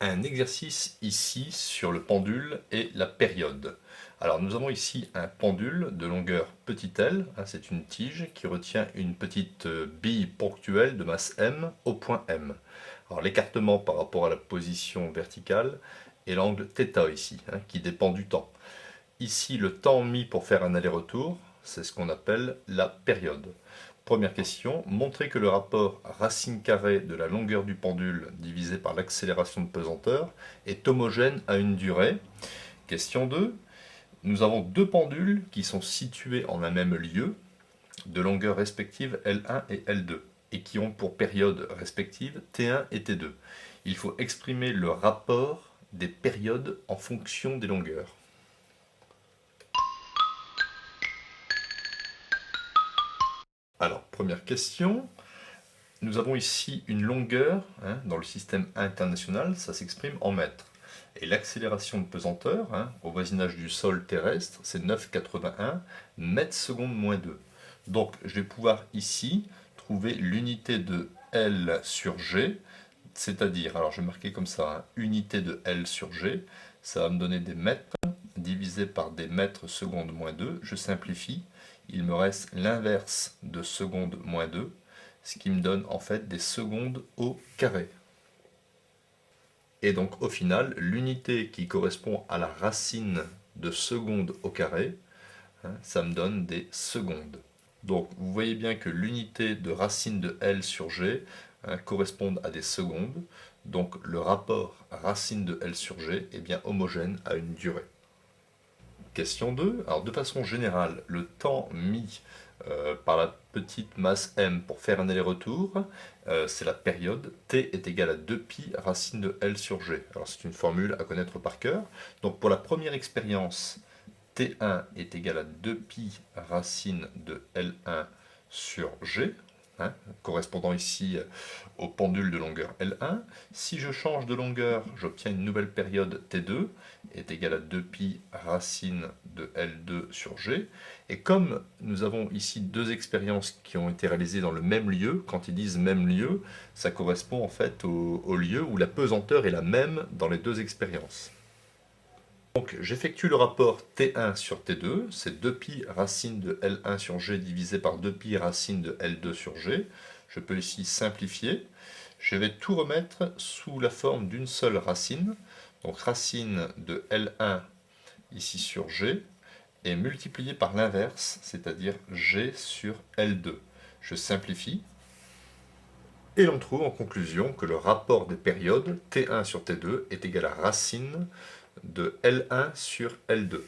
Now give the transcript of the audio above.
un exercice ici sur le pendule et la période. Alors nous avons ici un pendule de longueur petit l, c'est une tige qui retient une petite bille ponctuelle de masse m au point M. Alors l'écartement par rapport à la position verticale est l'angle θ ici, qui dépend du temps. Ici le temps mis pour faire un aller-retour, c'est ce qu'on appelle la période. Première question, montrer que le rapport racine carrée de la longueur du pendule divisé par l'accélération de pesanteur est homogène à une durée. Question 2, nous avons deux pendules qui sont situés en un même lieu, de longueur respective L1 et L2, et qui ont pour période respective T1 et T2. Il faut exprimer le rapport des périodes en fonction des longueurs. Alors, première question. Nous avons ici une longueur, dans le système international, ça s'exprime en mètres. Et l'accélération de pesanteur, au voisinage du sol terrestre, c'est 9,81 mètres secondes moins 2. Donc je vais pouvoir ici trouver l'unité de L sur G, c'est-à-dire, alors je vais marquer comme ça, unité de L sur G, ça va me donner des mètres divisé par des mètres secondes moins 2, je simplifie, il me reste l'inverse de seconde moins 2, ce qui me donne en fait des secondes au carré. Et donc au final, l'unité qui correspond à la racine de seconde au carré, ça me donne des secondes. Donc vous voyez bien que l'unité de racine de L sur G correspond à des secondes, donc le rapport racine de L sur G est bien homogène à une durée. Question 2. Alors de façon générale, le temps mis par la petite masse m pour faire un aller-retour, c'est la période. T est égal à 2pi racine de L sur G. Alors c'est une formule à connaître par cœur. Donc pour la première expérience, T1 est égal à 2pi racine de L1 sur G, correspondant ici au pendule de longueur L1. Si je change de longueur, j'obtiens une nouvelle période T2 est égale à 2pi racine de L2 sur G. Et comme nous avons ici deux expériences qui ont été réalisées dans le même lieu, quand ils disent même lieu, ça correspond en fait au lieu où la pesanteur est la même dans les deux expériences. Donc j'effectue le rapport T1 sur T2, c'est 2pi racine de L1 sur G divisé par 2pi racine de L2 sur G. Je peux ici simplifier. Je vais tout remettre sous la forme d'une seule racine. Donc racine de L1 ici sur G est multiplié par l'inverse, c'est-à-dire G sur L2. Je simplifie. Et l'on trouve en conclusion que le rapport des périodes T1 sur T2 est égal à racine de L1 sur L2.